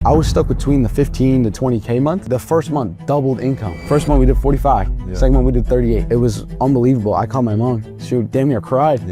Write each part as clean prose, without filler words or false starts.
I was stuck between the 15 to 20K month. The first month doubled income. First month we did 45, second month we did 38. It was unbelievable. I called my mom, she damn near cried.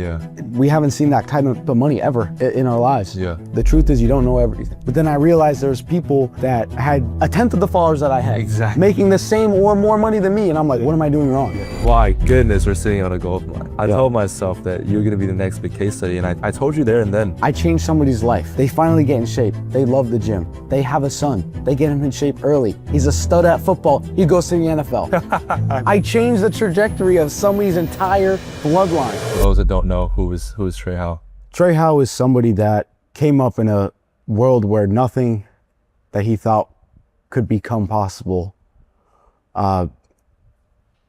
We haven't seen that kind of money ever in our lives. The truth is you don't know everything. But then I realized there's people that had a tenth of the followers that I had, making the same or more money than me, and I'm like, what am I doing wrong? My goodness, we're sitting on a gold mine. I told myself that you're gonna be the next big case study, and I told you there and then. I changed somebody's life. They finally get in shape. They love the gym. They have a son. They get him in shape early. He's a stud at football. He goes to the NFL. I changed the trajectory of somebody's entire bloodline. For those that don't know, who is Trey Howe? Trey Howe is somebody that came up in a world where nothing that he thought could become possible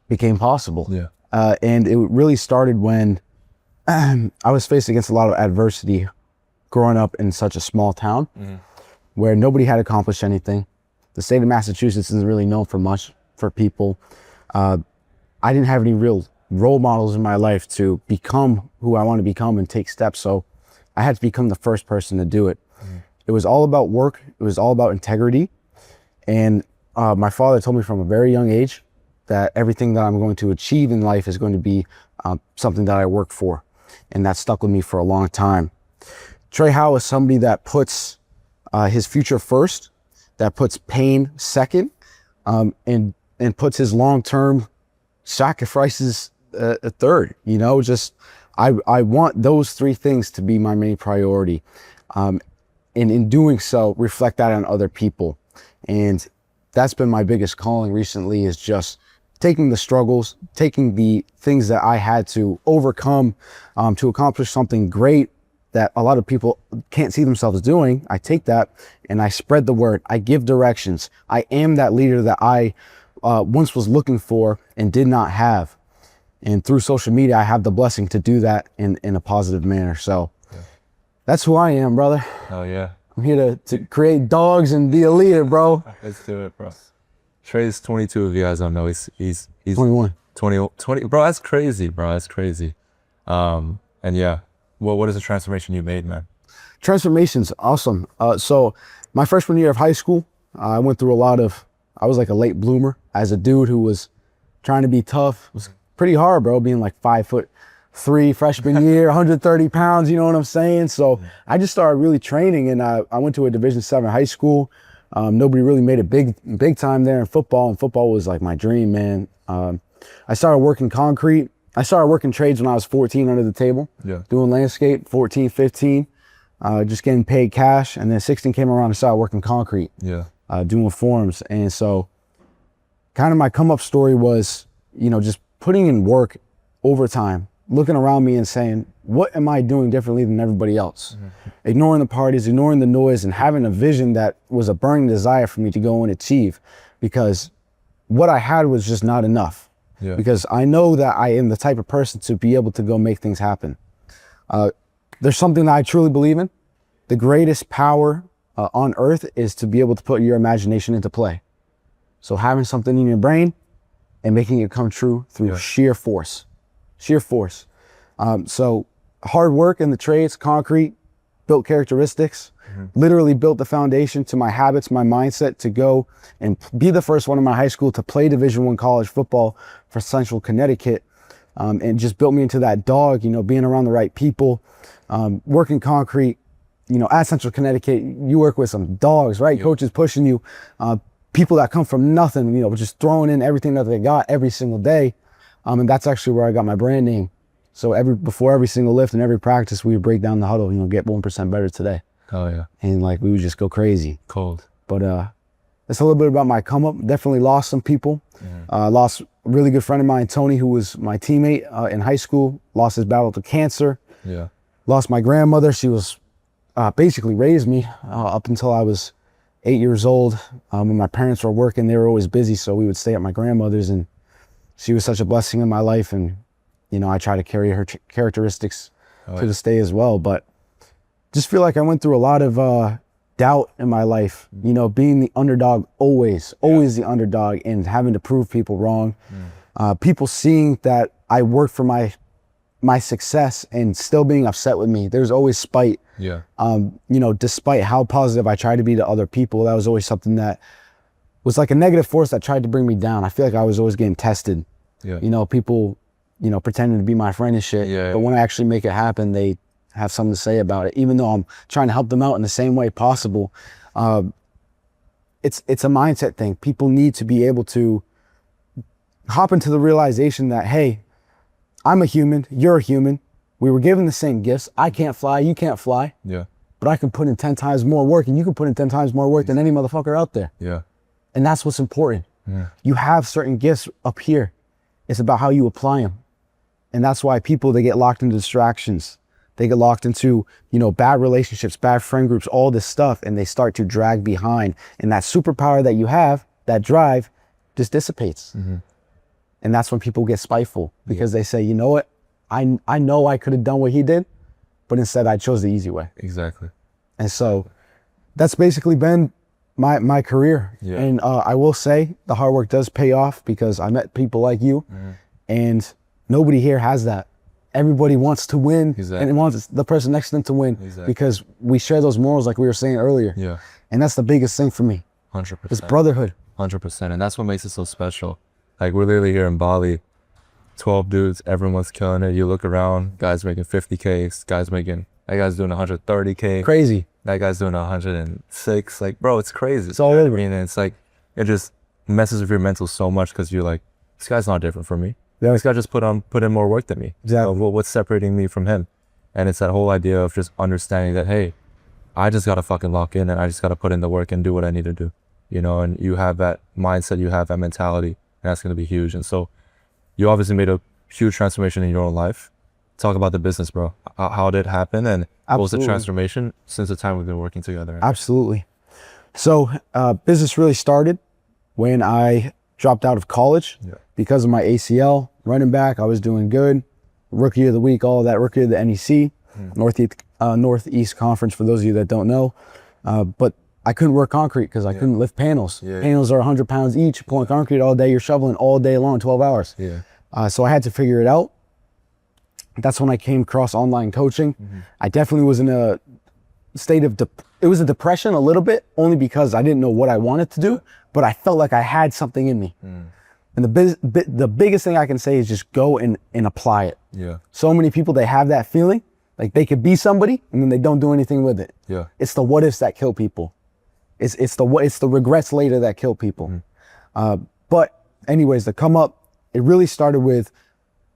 became possible. And it really started when I was faced against a lot of adversity growing up in such a small town where nobody had accomplished anything. The state of Massachusetts isn't really known for much for people. I didn't have any real role models in my life to become who I want to become and take steps. So I had to become the first person to do it. It was all about work. It was all about integrity. And my father told me from a very young age that everything that I'm going to achieve in life is going to be something that I work for. And that stuck with me for a long time. Trey Howe is somebody that puts his future first, that puts pain second, and puts his long-term sacrifices third. You know, just I want those three things to be my main priority. And in doing so, reflect that on other people. And that's been my biggest calling recently, is just taking the struggles, taking the things that I had to overcome to accomplish something great that a lot of people can't see themselves doing. I take that and I spread the word. I give directions. I am that leader that I once was looking for and did not have. And through social media, I have the blessing to do that in a positive manner. So that's who I am, brother. Oh yeah. I'm here to create dogs and be a leader, bro. Let's do it, bro. Trey's 22, if you guys don't know. He's 21. 20, bro, that's crazy, bro. That's crazy. And yeah, what is the transformation you made, man? Transformation's awesome. So my freshman year of high school, I went through I was like a late bloomer as a dude who was trying to be tough. It was pretty hard, bro, being like 5'3" freshman year, 130 pounds, you know what I'm saying? So I just started really training, and I went to a Division 7 high school. Nobody really made it big time there in football, and football was like my dream, man. I started working concrete. I started working trades when I was 14 under the table, doing landscape, 14, 15, just getting paid cash. And then 16 came around and started working concrete, doing forms. And so kind of my come up story was, you know, just putting in work overtime, looking around me and saying, what am I doing differently than everybody else? Ignoring the parties, ignoring the noise, and having a vision that was a burning desire for me to go and achieve, because what I had was just not enough. Because I know that I am the type of person to be able to go make things happen. There's something that I truly believe in. The greatest power on earth is to be able to put your imagination into play. So having something in your brain and making it come true through sheer force. So hard work in the trades, concrete, built characteristics, literally built the foundation to my habits, my mindset to go and be the first one in my high school to play Division I college football for Central Connecticut. And just built me into that dog, you know, being around the right people, working concrete, you know, at Central Connecticut, you work with some dogs, right? Coaches pushing you, people that come from nothing, you know, just throwing in everything that they got every single day. And that's actually where I got my brand name. So before every single lift and every practice, we would break down the huddle, you know, get 1% better today. Oh yeah. And like, we would just go crazy. Cold. But that's a little bit about my come up. Definitely lost some people. Lost a really good friend of mine, Tony, who was my teammate in high school, lost his battle to cancer. Lost my grandmother. She was basically raised me up until I was 8 years old. When my parents were working, they were always busy, so we would stay at my grandmother's, and she was such a blessing in my life. And you know, I try to carry her characteristics to this day as well. But just feel like I went through a lot of doubt in my life, you know, being the underdog, always the underdog, and having to prove people wrong. People seeing that I worked for my my success and still being upset with me. There's always spite. Yeah. You know, despite how positive I tried to be to other people, that was always something that was like a negative force that tried to bring me down. I feel like I was always getting tested. Yeah. You know, people, you know, pretending to be my friend and shit. Yeah. But when I actually make it happen, they have something to say about it. Even though I'm trying to help them out in the same way possible. It's a mindset thing. People need to be able to hop into the realization that, hey, I'm a human, you're a human. We were given the same gifts. I can't fly, you can't fly. Yeah. But I can put in 10 times more work, and you can put in 10 times more work than any motherfucker out there. Yeah. And that's what's important. Yeah. You have certain gifts up here. It's about how you apply them. And that's why people, they get locked into distractions. They get locked into, you know, bad relationships, bad friend groups, all this stuff, and they start to drag behind. And that superpower that you have, that drive, just dissipates. Mm-hmm. And that's when people get spiteful, because they say, you know what? I know I could have done what he did, but instead I chose the easy way. Exactly. And so that's basically been my career. Yeah. And I will say the hard work does pay off, because I met people like you, and nobody here has that. Everybody wants to win, and wants the person next to them to win, because we share those morals like we were saying earlier. Yeah. And that's the biggest thing for me. 100%. It's brotherhood. 100%. And that's what makes it so special. Like, we're literally here in Bali, 12 dudes, everyone's killing it. You look around, guys making 50K, that guy's doing 130K. Crazy. That guy's doing 106. Like, bro, it's crazy. It's all over. I mean, it's like, it just messes with your mental so much, because you're like, this guy's not different from me. Yeah. This guy just put in more work than me. Exactly. So what's separating me from him? And it's that whole idea of just understanding that, hey, I just gotta fucking lock in, and I just gotta put in the work and do what I need to do. You know, and you have that mindset, you have that mentality, and that's gonna be huge. And so you obviously made a huge transformation in your own life. Talk about the business, bro. How did it happen, and what was the transformation since the time we've been working together? Absolutely. So business really started when I dropped out of college because of my ACL. Running back, I was doing good. Rookie of the week, all of that. Rookie of the NEC, Northeast Conference, for those of you that don't know. But I couldn't work concrete because I couldn't lift panels. Panels are 100 pounds each. Pulling concrete all day, you're shoveling all day long, 12 hours. So I had to figure it out. That's when I came across online coaching. I definitely was in a state of, it was a depression a little bit, only because I didn't know what I wanted to do, but I felt like I had something in me. And the biggest thing I can say is just go and apply it. So many people, they have that feeling like they could be somebody, and then they don't do anything with it. It's the what ifs that kill people. It's the regrets later that kill people. But anyways, the come up, it really started with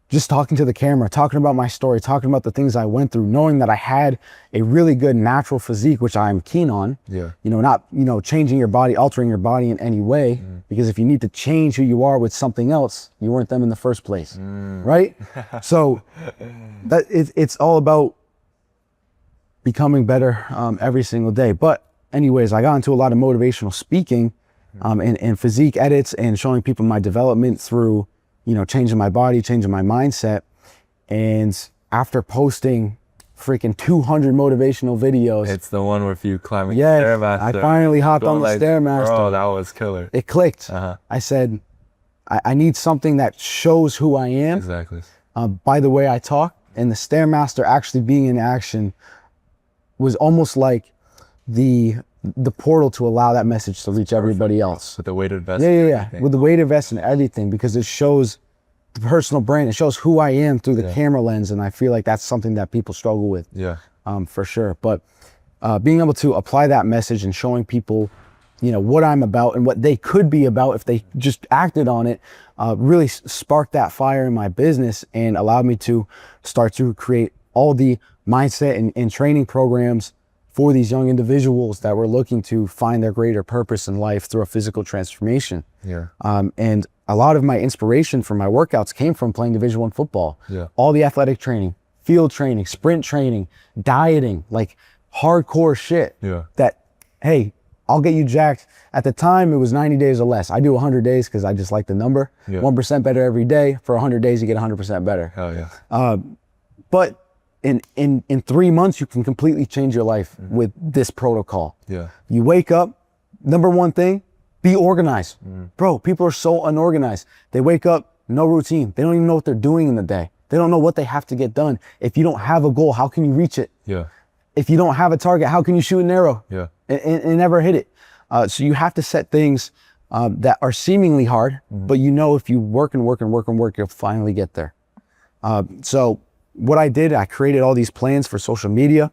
just talking to the camera, talking about my story, talking about the things I went through, knowing that I had a really good natural physique, which I'm keen on. You know, not, you know, changing your body, altering your body in any way, because if you need to change who you are with something else, you weren't them in the first place, right? So that it's all about becoming better every single day. But anyways, I got into a lot of motivational speaking and physique edits, and showing people my development through, you know, changing my body, changing my mindset. And after posting freaking 200 motivational videos. It's the one with you climbing the Stairmaster. I finally hopped on the Stairmaster. Bro, that was killer. It clicked. I said, I need something that shows who I am. Exactly. By the way I talk. And the Stairmaster actually being in action was almost like the portal to allow that message to reach everybody else. With the weighted vest. Yeah. With the weighted vest and everything, because it shows the personal brand. It shows who I am through the camera lens, and I feel like that's something that people struggle with. For sure. But being able to apply that message and showing people, you know, what I'm about and what they could be about if they just acted on it, really sparked that fire in my business and allowed me to start to create all the mindset and training programs for these young individuals that were looking to find their greater purpose in life through a physical transformation. And a lot of my inspiration for my workouts came from playing Division I football. All the athletic training, field training, sprint training, dieting, like hardcore shit that, hey, I'll get you jacked. At the time, it was 90 days or less. I do 100 days because I just like the number. 1% better every day. For 100 days, you get 100% better. Hell yeah. But in 3 months, you can completely change your life with this protocol. You wake up, number one thing, be organized. Bro, people are so unorganized. They wake up, no routine. They don't even know what they're doing in the day. They don't know what they have to get done. If you don't have a goal, how can you reach it? Yeah. If you don't have a target, how can you shoot an arrow? Yeah. And never hit it? So you have to set things that are seemingly hard, but you know if you work and work and work and work, you'll finally get there. So what I did, I created all these plans for social media.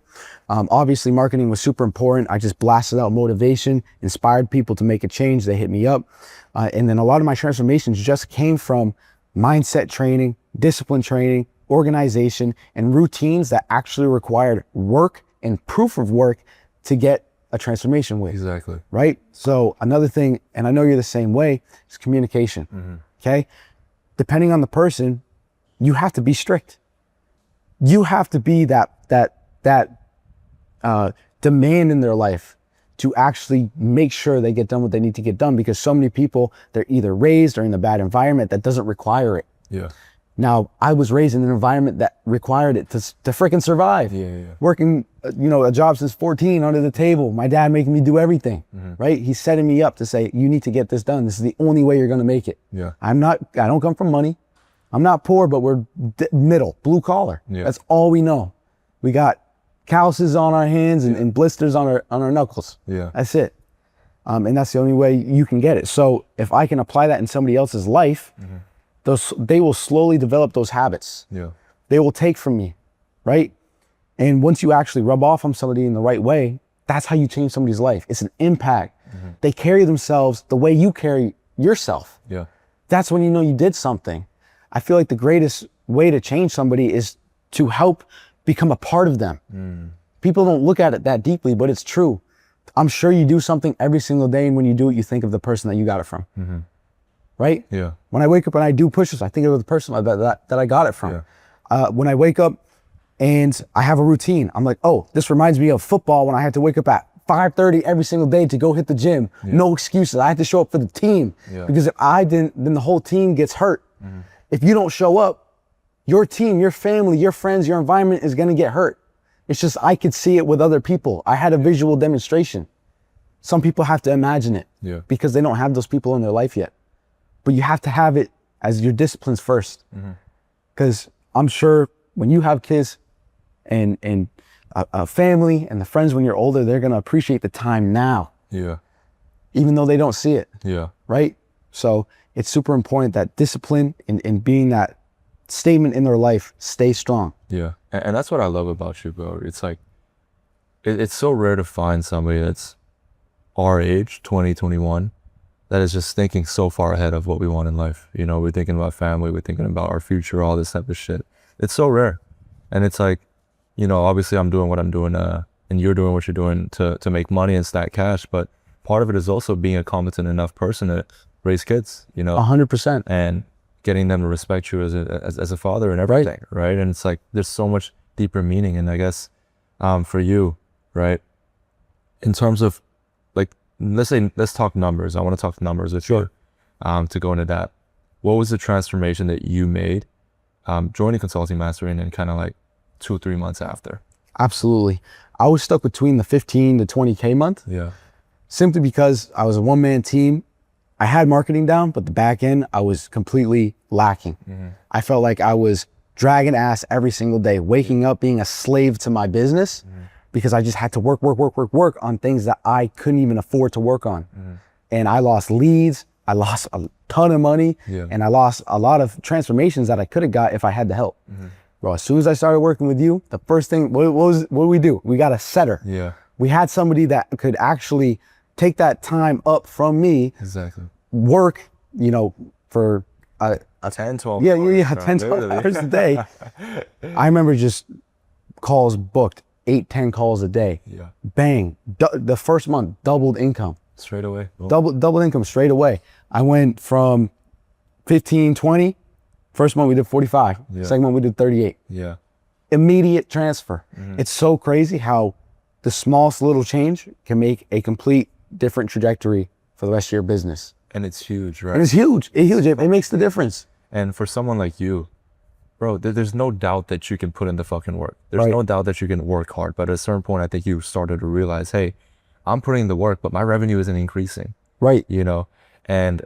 Obviously, marketing was super important. I just blasted out motivation, inspired people to make a change. They hit me up. And then a lot of my transformations just came from mindset training, discipline training, organization, and routines that actually required work and proof of work to get a transformation with. Exactly. Right? So another thing, and I know you're the same way, is communication. Okay? Depending on the person, you have to be strict. You have to be that demand in their life to actually make sure they get done what they need to get done, because so many people, they're either raised or in a bad environment that doesn't require it. Yeah. Now, I was raised in an environment that required it to freaking survive. Working, a job since 14 under the table. My dad making me do everything, right? He's setting me up to say, you need to get this done. This is the only way you're going to make it. Yeah. I don't come from money. I'm not poor, but we're middle, blue collar. Yeah. That's all we know. We got calluses on our hands and blisters on our knuckles. Yeah. That's it. And that's the only way you can get it. So if I can apply that in somebody else's life, they will slowly develop those habits. Yeah. They will take from me, right? And once you actually rub off on somebody in the right way, that's how you change somebody's life. It's an impact. They carry themselves the way you carry yourself. Yeah. That's when you know you did something. I feel like the greatest way to change somebody is to help become a part of them. People don't look at it that deeply, but it's true. I'm sure you do something every single day, and when you do it, you think of the person that you got it from. Right? Yeah. When I wake up and I do push-ups, I think of the person that I got it from. When I wake up and I have a routine, I'm like, oh, this reminds me of football when I had to wake up at 5:30 every single day to go hit the gym. No excuses. I had to show up for the team. Because if I didn't, then the whole team gets hurt. If you don't show up, your team, your family, your friends, your environment is going to get hurt. It's just I could see it with other people. I had a visual demonstration. Some people have to imagine it because they don't have those people in their life yet. But you have to have it as your disciplines first. Because I'm sure when you have kids and a family and the friends when you're older, they're going to appreciate the time now. Yeah. Even though they don't see it. Yeah. Right? So it's super important that discipline and being that statement in their life, stay strong. Yeah. And that's what I love about you, bro. It's like, it's so rare to find somebody that's our age, 20, 21, that is just thinking so far ahead of what we want in life. We're thinking about family, we're thinking about our future, all this type of shit. It's so rare. And it's like, obviously I'm doing what I'm doing, and you're doing what you're doing to make money and stack cash. But part of it is also being a competent enough person to raise kids, 100%. And getting them to respect you as a father and everything, right? And it's like, there's so much deeper meaning. And I guess for you, right, in terms of like, let's talk numbers. I want to talk numbers with you to go into that. What was the transformation that you made joining Consulting Mastery and then kind of like 2 or 3 months after? Absolutely. I was stuck between the 15 to 20K month. Yeah. Simply because I was a one-man team. I had marketing down, but the back end, I was completely lacking. I felt like I was dragging ass every single day, waking up, being a slave to my business because I just had to work on things that I couldn't even afford to work on. And I lost leads, I lost a ton of money, and I lost a lot of transformations that I could have got if I had the help. Bro, as soon as I started working with you, the first thing, what did we do? We got a setter. Yeah. We had somebody that could actually take that time up from me, work, for a 10, 12 hours, 10, 12 hours a day. I remember just calls booked, 8, 10 calls a day. Bang. The first month, doubled income. Straight away. Double income straight away. I went from 15, 20. First month we did 45. Second month we did 38. Immediate transfer. It's so crazy how the smallest little change can make a complete different trajectory for the rest of your business. And it's huge, right? And it's huge. It's huge. It makes the difference. And for someone like you, bro, there's no doubt that you can put in the fucking work. There's no doubt that you can work hard. But at a certain point, I think you started to realize, hey, I'm putting in the work, but my revenue isn't increasing. Right. And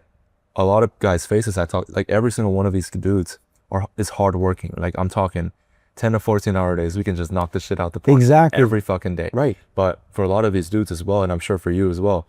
a lot of guys' faces, I talk, like every single one of these dudes is hardworking. Like I'm talking 10 to 14 hour days. We can just knock this shit out the park Exactly. every fucking day. Right. But for a lot of these dudes as well, and I'm sure for you as well,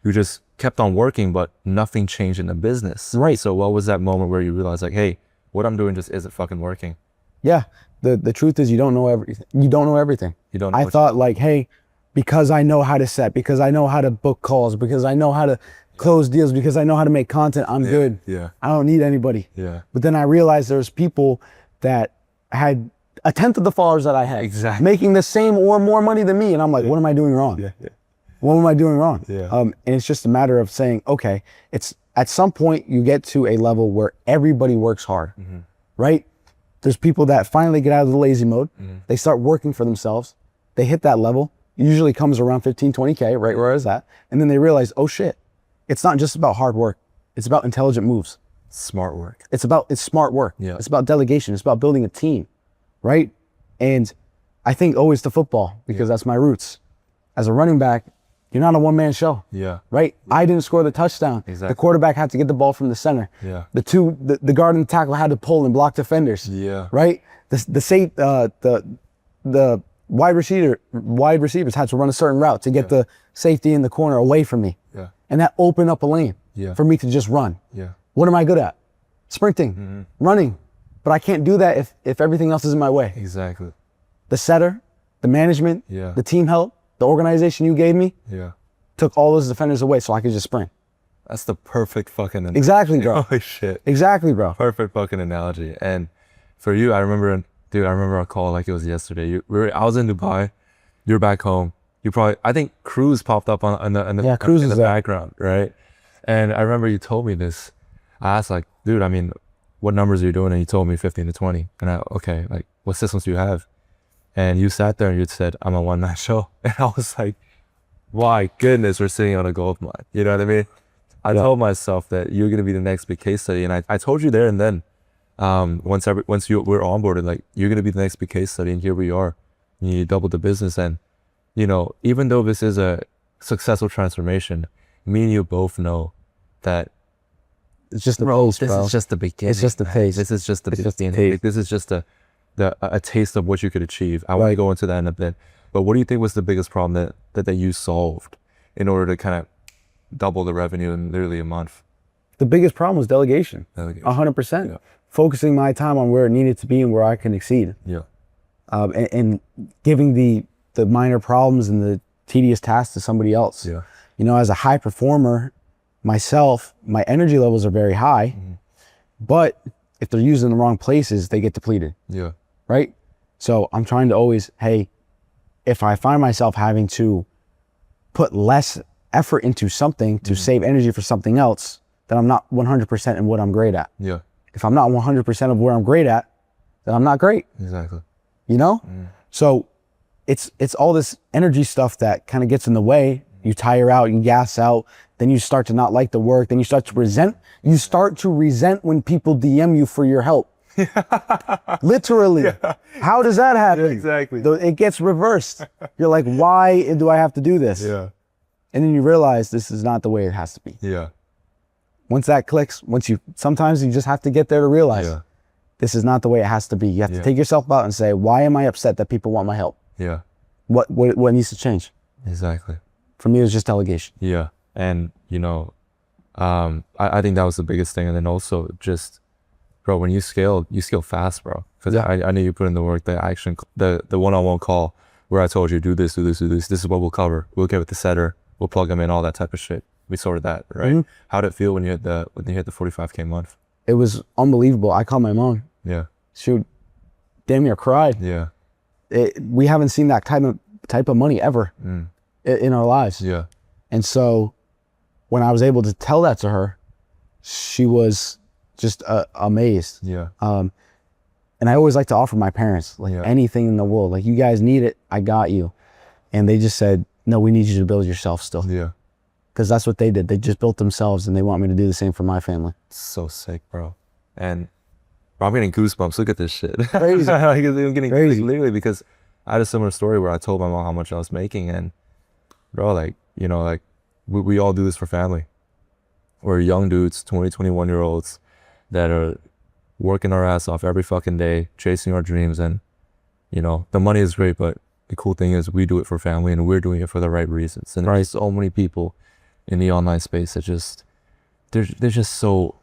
you just kept on working, but nothing changed in the business. Right. So what was that moment where you realized like, hey, what I'm doing just isn't fucking working? Yeah. The truth is you don't know everything. You don't know everything. You don't know I what thought like, hey, because I know how to set, because I know how to book calls, because I know how to close deals, because I know how to make content, I'm good. Yeah. I don't need anybody. Yeah. But then I realized there's people that had a tenth of the followers that I had. Exactly. Making the same or more money than me. And I'm like, what am I doing wrong? Yeah. What am I doing wrong? Yeah. And it's just a matter of saying, okay, it's at some point you get to a level where everybody works hard, right? There's people that finally get out of the lazy mode. They start working for themselves. They hit that level. Usually comes around 15, 20K, right where I was at. And then they realize, oh shit, it's not just about hard work. It's about intelligent moves. Smart work. It's smart work. Yeah. It's about delegation. It's about building a team, right? And I think always to football, because that's my roots. As a running back, you're not a one-man show. Yeah. Right? I didn't score the touchdown. Exactly. The quarterback had to get the ball from the center. Yeah. The guard and the tackle had to pull and block defenders. Yeah. Right? The wide receivers had to run a certain route to get the safety in the corner away from me. Yeah. And that opened up a lane for me to just run. Yeah. What am I good at? Sprinting, running. But I can't do that if everything else is in my way. Exactly. The setter, the management, the team help, the organization you gave me took all those defenders away so I could just sprint. That's the perfect fucking analogy. Exactly, bro. Holy shit. Exactly, bro. Perfect fucking analogy. And for you, I remember a call like it was yesterday. I was in Dubai. You're back home. I think Cruz popped up in the background, right? And I remember you told me this. I asked like, dude, I mean, what numbers are you doing? And you told me 15 to 20. And okay, like what systems do you have? And you sat there and you said, I'm a one-man show. And I was like, my goodness, we're sitting on a gold mine. You know what I mean? I told myself that you're going to be the next big case study. And I told you there and then, once you were onboarded, like you're going to be the next big case study. And here we are. You doubled the business. And, you know, even though this is a successful transformation, me and you both know that it's just this is just the beginning. It's just the taste. This is just the beginning. Like, this is just a taste of what you could achieve. I want to go into that in a bit. But what do you think was the biggest problem that you solved in order to kind of double the revenue in literally a month? The biggest problem was delegation. 100%. Yeah. Focusing my time on where it needed to be and where I can exceed. Yeah. And giving the minor problems and the tedious tasks to somebody else. Yeah. You know, as a high performer myself, my energy levels are very high, but if they're used in the wrong places, they get depleted. Yeah. Right? So I'm trying to always, hey, if I find myself having to put less effort into something to save energy for something else, then I'm not 100% in what I'm great at. Yeah. If I'm not 100% of where I'm great at, then I'm not great. Exactly. You know? So it's all this energy stuff that kind of gets in the way. You tire out, you gas out, then you start to not like the work, then you start to resent. You start to resent when people DM you for your help. Literally. Yeah. How does that happen? Yeah, exactly. It gets reversed. You're like, why do I have to do this? Yeah. And then you realize this is not the way it has to be. Yeah. Once that clicks, sometimes you just have to get there to realize this is not the way it has to be. You have to take yourself out and say, why am I upset that people want my help? Yeah. What needs to change? Exactly. For me, it was just delegation. Yeah. And, you know, I think that was the biggest thing. And then also just, bro, when you scale fast, bro. Because I knew you put in the work, the action, the one-on-one call where I told you, do this. This is what we'll cover. We'll get with the setter. We'll plug them in, all that type of shit. We sorted that, right? How'd it feel when you hit the 45K month? It was unbelievable. I called my mom. Yeah. She damn near cried. Yeah. We haven't seen that type of money ever in our lives. Yeah. And so when I was able to tell that to her, she was just amazed. Yeah. And I always like to offer my parents anything in the world. Like, you guys need it, I got you. And they just said, no, we need you to build yourself still. Yeah. Because that's what they did. They just built themselves, and they want me to do the same for my family. So sick, bro. And bro, I'm getting goosebumps. Look at this shit. Crazy. I'm getting crazy. Literally, because I had a similar story where I told my mom how much I was making, and bro, like, you know, like we all do this for family. We're young dudes, 20, 21-year-olds that are working our ass off every fucking day, chasing our dreams. And, you know, the money is great, but the cool thing is we do it for family and we're doing it for the right reasons. And there's so many people in the online space that just, they're just so,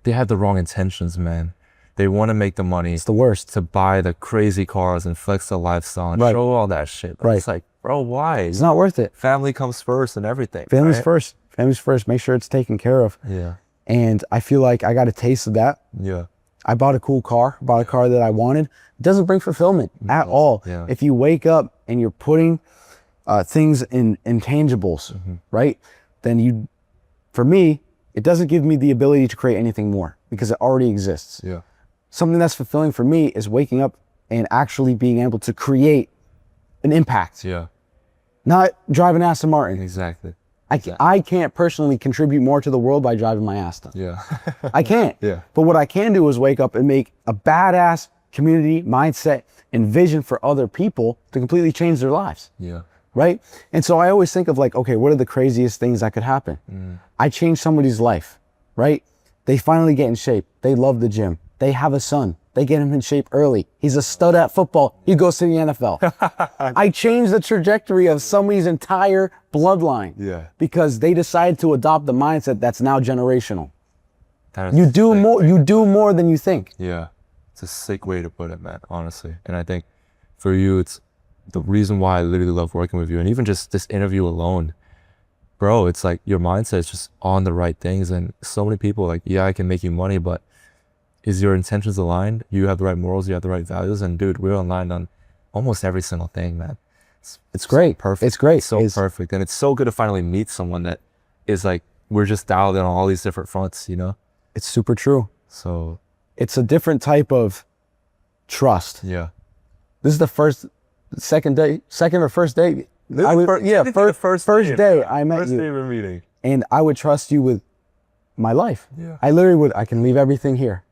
they have the wrong intentions, man. They want to make the money. It's the worst. To buy the crazy cars and flex the lifestyle and show all that shit. But it's like, bro, why? It's not worth it. Family comes first and everything. Family's first. Family's first. Make sure it's taken care of. Yeah. And I feel like I got a taste of that. Yeah. I bought a cool car, bought a car that I wanted. It doesn't bring fulfillment at all. Yeah. If you wake up and you're putting things in intangibles, right? Then for me, it doesn't give me the ability to create anything more because it already exists. Yeah. Something that's fulfilling for me is waking up and actually being able to create an impact. Yeah. Not driving Aston Martin. Exactly. I can't personally contribute more to the world by driving my Aston. Yeah. I can't. Yeah. But what I can do is wake up and make a badass community mindset and vision for other people to completely change their lives. Yeah. Right? And so I always think of like, okay, what are the craziest things that could happen? I change somebody's life, right? They finally get in shape. They love the gym. They have a son. They get him in shape early. He's a stud at football. He goes to the NFL. I changed the trajectory of somebody's entire bloodline. Yeah. Because they decide to adopt the mindset that's now generational. You do more than you think. Yeah. It's a sick way to put it, man, honestly. And I think for you, it's the reason why I literally love working with you. And even just this interview alone, bro, it's like your mindset is just on the right things. And so many people like, yeah, I can make you money, but is your intentions aligned? You have the right morals, you have the right values. And dude, we're aligned on almost every single thing, man. It's great. So perfect. It's great. So perfect. And it's so good to finally meet someone that is like, we're just dialed in on all these different fronts, you know? It's super true. So it's a different type of trust. Yeah. This is the first or first day. First day I met you. First day we're meeting. And I would trust you with my life. Yeah. I literally would. I can leave everything here.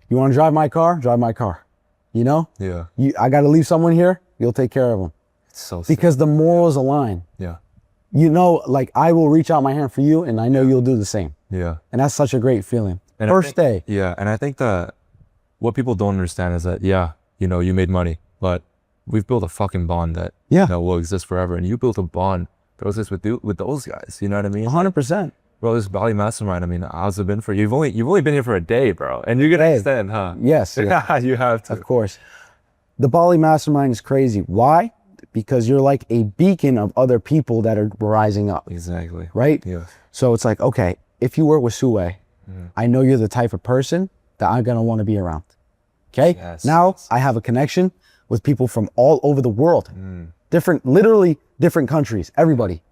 You want to drive my car? Drive my car. You know? Yeah. I got to leave someone here. You'll take care of them. It's so sick. Because the morals align. Yeah. You know, like I will reach out my hand for you and I know you'll do the same. Yeah. And that's such a great feeling. And First day. Yeah. And I think that what people don't understand is that, yeah, you know, you made money, but we've built a fucking bond that you know, will exist forever. And you built a bond that exists with those guys. You know what I mean? 100%. Bro, this Bali Mastermind, I mean, how's it been for you? You've only been here for a day, bro. And you're gonna extend, huh? Yes. Yeah, you have to. Of course. The Bali Mastermind is crazy. Why? Because you're like a beacon of other people that are rising up. Exactly. Right? Yeah. So it's like, okay, if you work with Sue, I know you're the type of person that I'm gonna want to be around. Okay? Yes. Now I have a connection with people from all over the world. Literally different countries, everybody.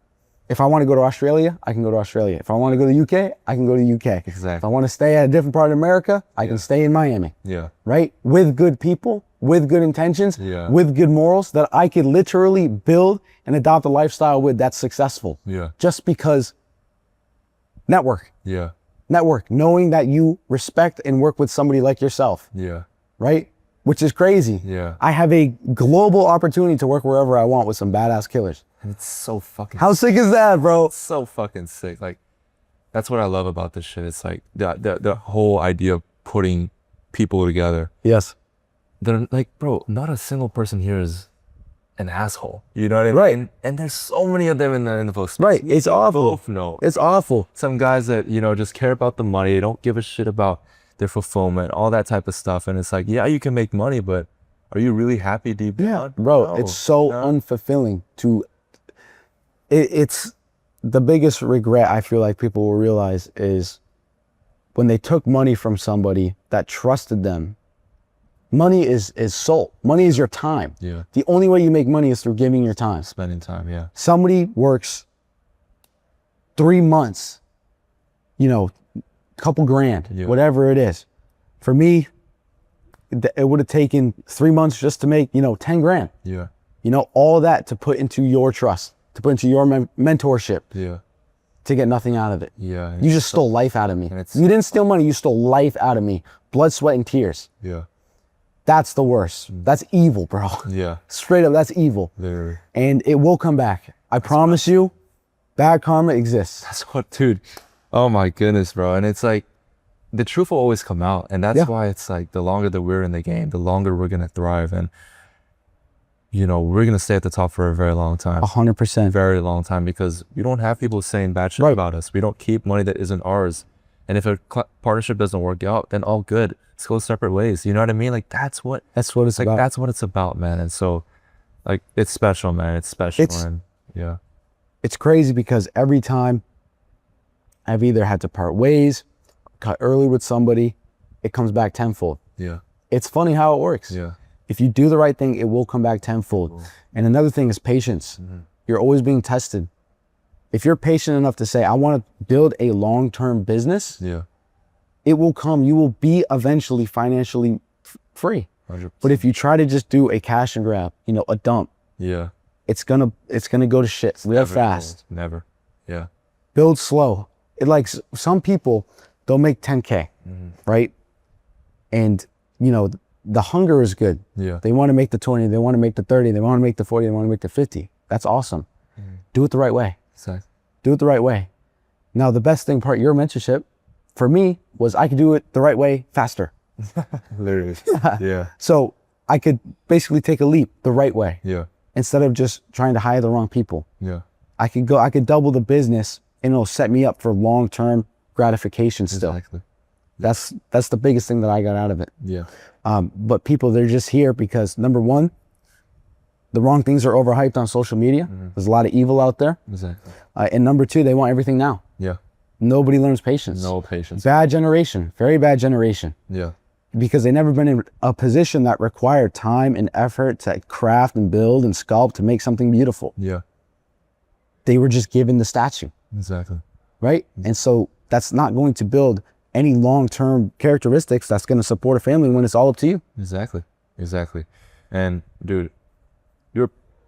If I want to go to Australia, I can go to Australia. If I want to go to the UK, I can go to the UK. Exactly. If I want to stay at a different part of America, I can stay in Miami. Yeah. Right? With good people, with good intentions, with good morals that I could literally build and adopt a lifestyle with that's successful. Yeah. Just because network. Yeah. Network. Knowing that you respect and work with somebody like yourself. Yeah. Right? Which is crazy. Yeah. I have a global opportunity to work wherever I want with some badass killers. And it's so fucking How sick is that, bro? It's so fucking sick. Like, that's what I love about this shit. It's like the whole idea of putting people together. Yes. They're like, bro, not a single person here is an asshole. You know what I mean? Right. And there's so many of them in the post. Right. It's awful. Both know. It's awful. Some guys that, you know, just care about the money. They don't give a shit about their fulfillment, all that type of stuff. And it's like, yeah, you can make money, but are you really happy deep down? Yeah, bro, No. it's so unfulfilling to, it's the biggest regret I feel like people will realize is when they took money from somebody that trusted them. Money is soul. Money is your time. Yeah. The only way you make money is through giving your time. Spending time, yeah. Somebody works 3 months, you know, couple grand, whatever it is. For me, it would have taken 3 months just to make, 10 grand. Yeah. All that to put into your trust, to put into your mentorship. Yeah. To get nothing out of it. Yeah. You just stole life out of me. it's- You didn't steal money, you stole life out of me. Blood, sweat, and tears. Yeah. That's the worst. That's evil, bro. Yeah. Straight up, that's evil. Literally. And it will come back. I promise you, bad karma exists. That's what, dude. Oh my goodness, bro. And it's like, the truth will always come out. And that's why it's like the longer that we're in the game, the longer we're going to thrive. And, you know, we're going to stay at the top for a very long time. 100%. Very long time, because we don't have people saying bad shit about us. We don't keep money that isn't ours. And if a partnership doesn't work out, then all good. Let's go separate ways. You know what I mean? Like, that's what it's like, about. That's what it's about, man. And so, like, it's special, man. It's special. And yeah. It's crazy because every time I've either had to part ways, cut early with somebody, it comes back tenfold. Yeah. It's funny how it works. Yeah. If you do the right thing, it will come back tenfold. Cool. And another thing is patience. You're always being tested. If you're patient enough to say, I want to build a long-term business, it will come. You will be eventually financially free. 100%. But if you try to just do a cash and grab, you know, a dump, it's gonna go to shit real fast. Never. Yeah. Build slow. It, like, some people, they'll make 10K, right? And, you know, the hunger is good. Yeah. They want to make the 20, they want to make the 30, they want to make the 40, they want to make the 50. That's awesome. Do it the right way. Exactly. Do it the right way. Now, the best thing part of your mentorship for me was I could do it the right way faster. Literally. Yeah. So I could basically take a leap the right way. Yeah. Instead of just trying to hire the wrong people. Yeah. I could double the business, and it'll set me up for long-term gratification still. Exactly. That's the biggest thing that I got out of it. Yeah. But people, they're just here because, number one, the wrong things are overhyped on social media. There's a lot of evil out there. Exactly. And number two, they want everything now. Yeah. Nobody learns patience. No patience. Bad generation. Very bad generation. Yeah. Because they never been in a position that required time and effort to craft and build and sculpt to make something beautiful. Yeah. They were just given the statue. Exactly. Right? And so that's not going to build any long-term characteristics that's going to support a family when it's all up to you. Exactly. Exactly. And dude,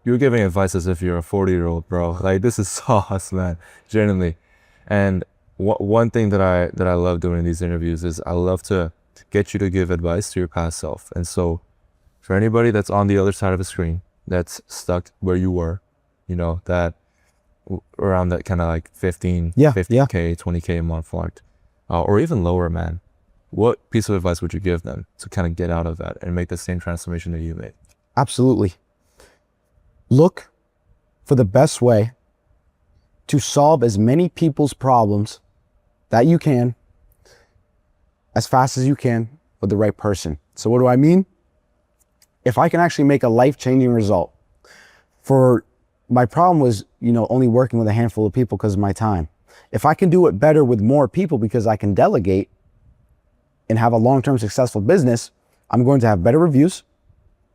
you're giving advice as if you're a 40-year-old, bro. Like, this is sauce, man. Genuinely. And one thing that I love doing in these interviews is I love to get you to give advice to your past self. And so for anybody that's on the other side of the screen, that's stuck where you were, you know, that around that kind of like 50K, 20K a month mark, or even lower, man, what piece of advice would you give them to kind of get out of that and make the same transformation that you made? Absolutely. Look for the best way to solve as many people's problems that you can as fast as you can with the right person. So what do I mean? If I can actually make a life-changing result, for my problem was, you know, only working with a handful of people because of my time. If I can do it better with more people because I can delegate and have a long-term successful business, I'm going to have better reviews.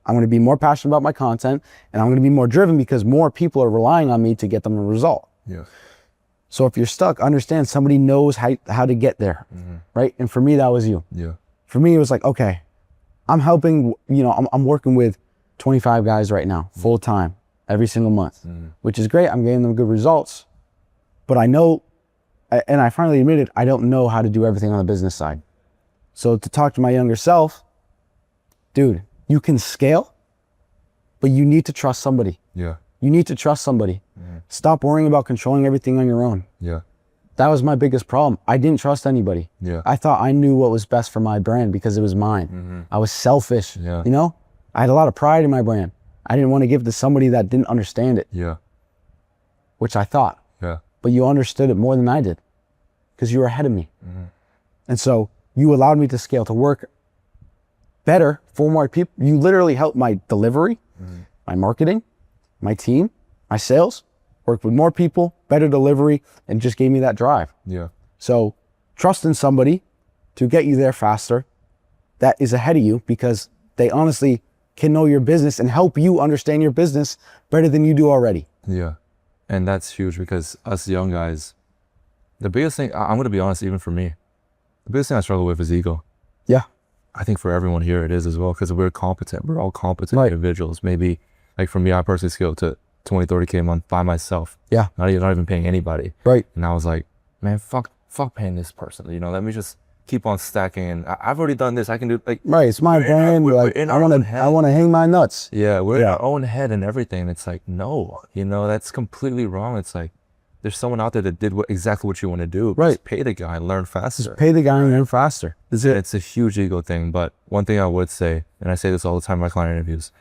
I'm going to be more passionate about my content, and I'm going to be more driven because more people are relying on me to get them a result. Yeah. So if you're stuck, understand somebody knows how to get there, right? And for me, that was you. Yeah. For me, it was like, okay, I'm helping, you know, I'm working with 25 guys right now, full time, every single month, which is great. I'm getting them good results, but I know, and I finally admitted, I don't know how to do everything on the business side. So to talk to my younger self, dude, you can scale, but you need to trust somebody. Yeah. You need to trust somebody. Stop worrying about controlling everything on your own. Yeah. That was my biggest problem. I didn't trust anybody. Yeah. I thought I knew what was best for my brand because it was mine. I was selfish. Yeah. You know, I had a lot of pride in my brand. I didn't want to give it to somebody that didn't understand it. Yeah. Which I thought. Yeah. But you understood it more than I did because you were ahead of me. And so you allowed me to scale, to work better for more people. You literally helped my delivery, my marketing, my team, my sales, worked with more people, better delivery, and just gave me that drive. Yeah. So trust in somebody to get you there faster that is ahead of you because they honestly can know your business and help you understand your business better than you do already. Yeah. And that's huge because us young guys, the biggest thing, I'm going to be honest, even for me, the biggest thing I struggle with is ego. Yeah. I think for everyone here it is as well because we're competent. We're all competent individuals. Maybe like for me, I personally scaled to 20, 30K a month by myself. Yeah. Not even paying anybody. Right. And I was like, man, fuck paying this person. You know, let me just keep on stacking. And I've already done this. I can do like. Right. It's my brand. Like I want to hang my nuts. Yeah. We're in our own head and everything. And it's like, no, you know, that's completely wrong. It's like, there's someone out there that did exactly what you want to do. Right. Just pay the guy and learn faster. Just pay the guy and learn faster. It's a huge ego thing. But one thing I would say, and I say this all the time in my client interviews,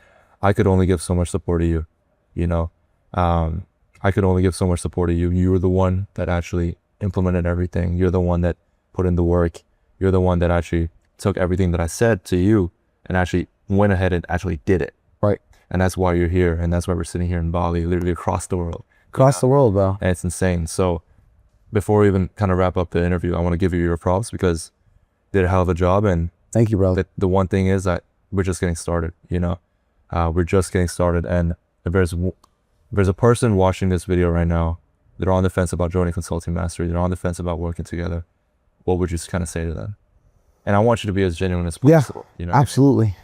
I could only give so much support to you. You know, I could only give so much support to you. You were the one that actually implemented everything. You're the one that put in the work. You're the one that actually took everything that I said to you and actually went ahead and actually did it. Right. And that's why you're here. And that's why we're sitting here in Bali, literally across the world. Across the world, bro. And it's insane. So before we even kind of wrap up the interview, I want to give you your props because you did a hell of a job. And thank you, bro. The one thing is that we're just getting started, you know, we're just getting started. And if there's a person watching this video right now, they're on the fence about joining Consulting Mastery, they're on the fence about working together, what would you kind of say to them? And I want you to be as genuine as possible. Yeah, you know? absolutely.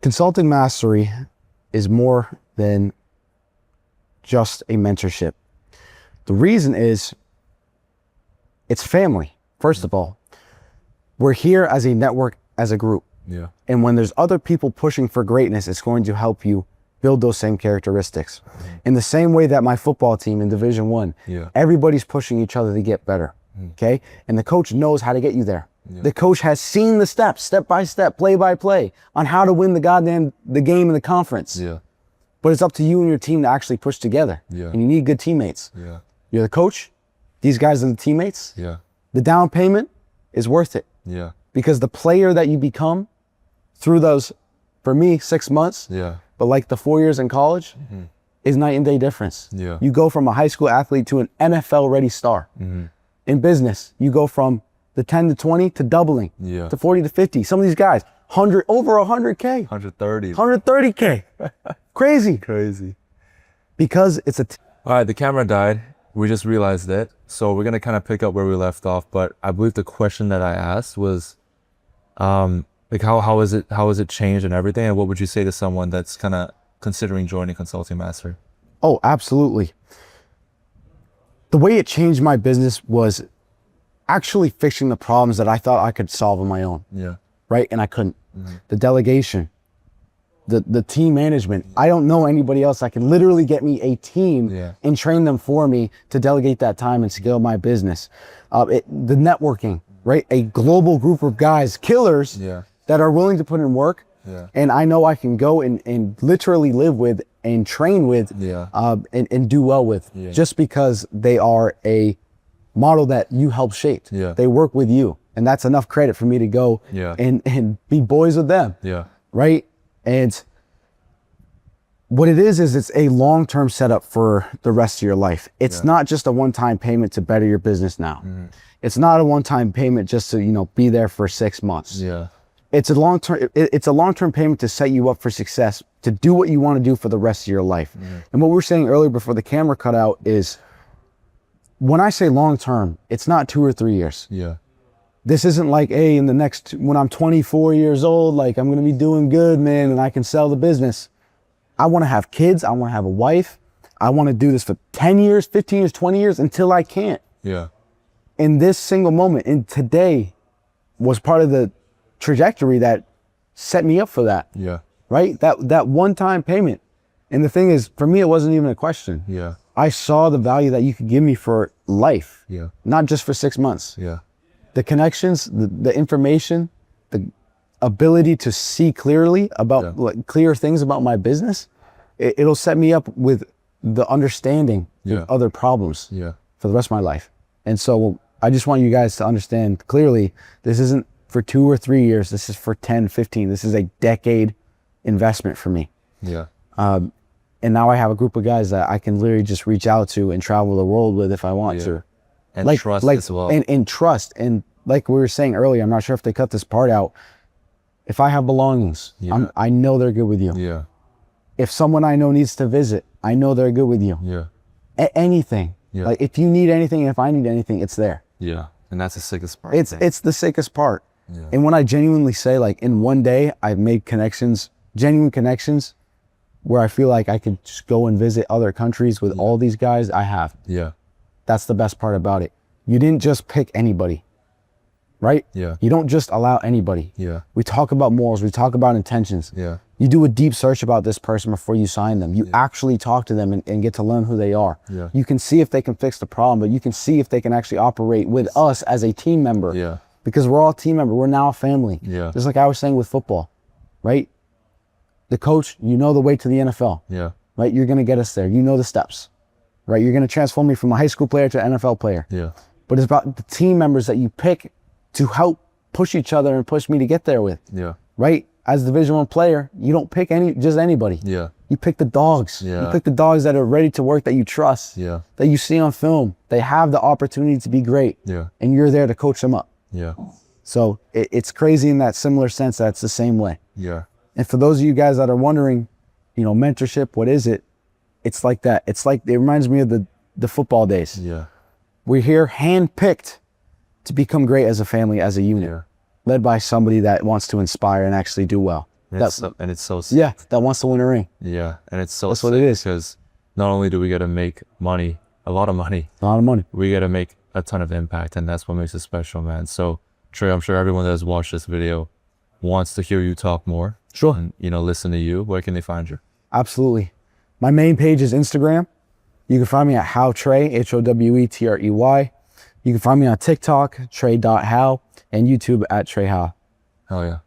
Consulting Mastery is more than just a mentorship. The reason is it's family. First of all, we're here as a network, as a group. Yeah. And when there's other people pushing for greatness, it's going to help you build those same characteristics. In the same way that my football team in Division I, everybody's pushing each other to get better. Okay. And the coach knows how to get you there. The coach has seen the steps, step by step, play by play, on how to win the game in the conference. Yeah. But it's up to you and your team to actually push together. Yeah. And you need good teammates. Yeah. You're the coach. These guys are the teammates. Yeah. The down payment is worth it. Yeah. Because the player that you become through those, for me, 6 months, but like the 4 years in college, is night and day difference. Yeah. You go from a high school athlete to an NFL ready star. In business, you go from the 10 to 20 to doubling, to 40 to 50. Some of these guys, over 100K. 130. 130K. Crazy. Crazy. Because it's a... All right, the camera died. We just realized it. So we're going to kind of pick up where we left off. But I believe the question that I asked was, like how is it changed and everything? And what would you say to someone that's kind of considering joining Consulting Master? Oh, absolutely. The way it changed my business was actually fixing the problems that I thought I could solve on my own. Yeah. Right? And I couldn't. The delegation, the team management. I don't know anybody else that can literally get me a team and train them for me to delegate that time and scale my business. The networking, right? A global group of guys, killers, that are willing to put in work. And I know I can go and literally live with and train with and do well with just because they are a model that you help shape. They work with you. And that's enough credit for me to go and be boys with them. Right? And what it is it's a long-term setup for the rest of your life. It's not just a one-time payment to better your business now. It's not a one-time payment just to, be there for 6 months. It's a long-term payment to set you up for success, to do what you want to do for the rest of your life. And what we were saying earlier before the camera cut out is, when I say long-term, it's not 2 or 3 years. This isn't like, hey, when I'm 24 years old, like I'm going to be doing good, man, and I can sell the business. I want to have kids. I want to have a wife. I want to do this for 10 years, 15 years, 20 years until I can't. In this single moment, and today was part of the trajectory that set me up for that. Right? That one-time payment. And the thing is, for me, it wasn't even a question. I saw the value that you could give me for life. Not just for 6 months. The connections, the information, the ability to see clearly about clear things about my business, it'll set me up with the understanding of other problems for the rest of my life. And so I just want you guys to understand clearly, this isn't for 2 or 3 years. This is for 10, 15. This is a decade investment for me. And now I have a group of guys that I can literally just reach out to and travel the world with if I want to. And trust as well. And trust. And like we were saying earlier, I'm not sure if they cut this part out. If I have belongings, I know they're good with you. If someone I know needs to visit, I know they're good with you. Anything. Like if you need anything, if I need anything, it's there. And that's the sickest part. It's the sickest part. And when I genuinely say, like, in one day, I've made connections, genuine connections, where I feel like I could just go and visit other countries with all these guys, I have. That's the best part about it. You didn't just pick anybody, right? You don't just allow anybody. We talk about morals, we talk about intentions. You do a deep search about this person before you sign them. You actually talk to them and get to learn who they are. Yeah. You can see if they can fix the problem, but you can see if they can actually operate with us as a team member. Yeah. Because we're all a team member. We're now a family. Yeah. Just like I was saying with football, right? The coach, you know the way to the NFL. Yeah. Right? You're going to get us there. You know the steps. Right? You're going to transform me from a high school player to an NFL player. Yeah. But it's about the team members that you pick to help push each other and push me to get there with. Yeah. Right? As a Division I player, you don't pick just anybody. Yeah. You pick the dogs. Yeah. You pick the dogs that are ready to work, that you trust. Yeah. That you see on film. They have the opportunity to be great. Yeah. And you're there to coach them up. Yeah. So it's crazy in that similar sense that it's the same way. Yeah. And for those of you guys that are wondering, mentorship, what is it? It's like that. It's like, it reminds me of the football days. Yeah. We're here handpicked to become great as a family, as a unit. Yeah. Led by somebody that wants to inspire and actually do well. And it's so yeah, that wants to win a ring. Yeah, and it's so that's what it is. Because not only do we get to make money, a lot of money, we get to make a ton of impact, and that's what makes it special, man. So Trey, I'm sure everyone that has watched this video wants to hear you talk more. Sure. And listen to you. Where can they find you? Absolutely. My main page is Instagram. You can find me at HowTrey, HOWETREY. You can find me on TikTok, Trey.how, and YouTube at Trey How. Hell yeah.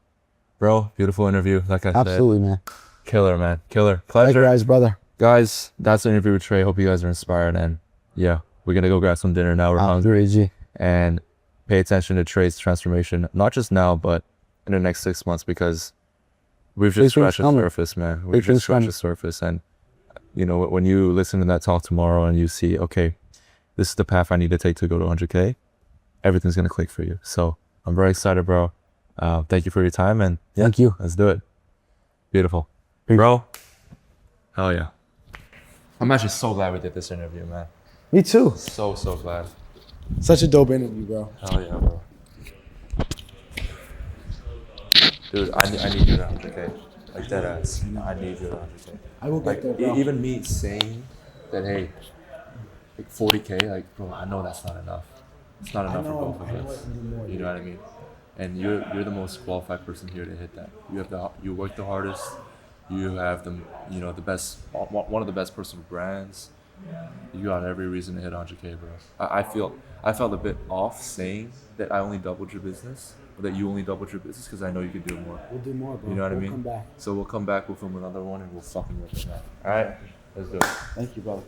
Bro, beautiful interview. Like I said. Absolutely, man. Killer, man. Killer. Pleasure. Likewise, brother. Guys, that's the interview with Trey. Hope you guys are inspired. And yeah, we're going to go grab some dinner now. We're hungry. G. And pay attention to Trey's transformation, not just now, but in the next 6 months, because we've just scratched the surface, man. We've just scratched the surface. And, when you listen to that talk tomorrow and you see, okay, this is the path I need to take to go to 100K, everything's going to click for you. So I'm very excited, bro. Thank you for your time, and thank you. Let's do it. Beautiful. Bro. Hell yeah. I'm actually so glad we did this interview, man. Me too. So glad. Such a dope interview, bro. Hell yeah, bro. Dude, I need you to 100K. Like dead ass. I need you to 100K. I will get there, bro. Even me saying that, hey, like 40K, like, bro, I know that's not enough. It's not enough for both of us. You know what I mean? And you're the most qualified person here to hit that. You work the hardest. You have the best, one of the best personal brands. You got every reason to hit 100K, bro. I felt a bit off saying that I only doubled your business, or that you only doubled your business, because I know you can do more. We'll do more, bro. You know what I mean? Come back. So we'll come back. We'll film another one, and we'll fucking rip it, man. All right, let's do it. Thank you, brother.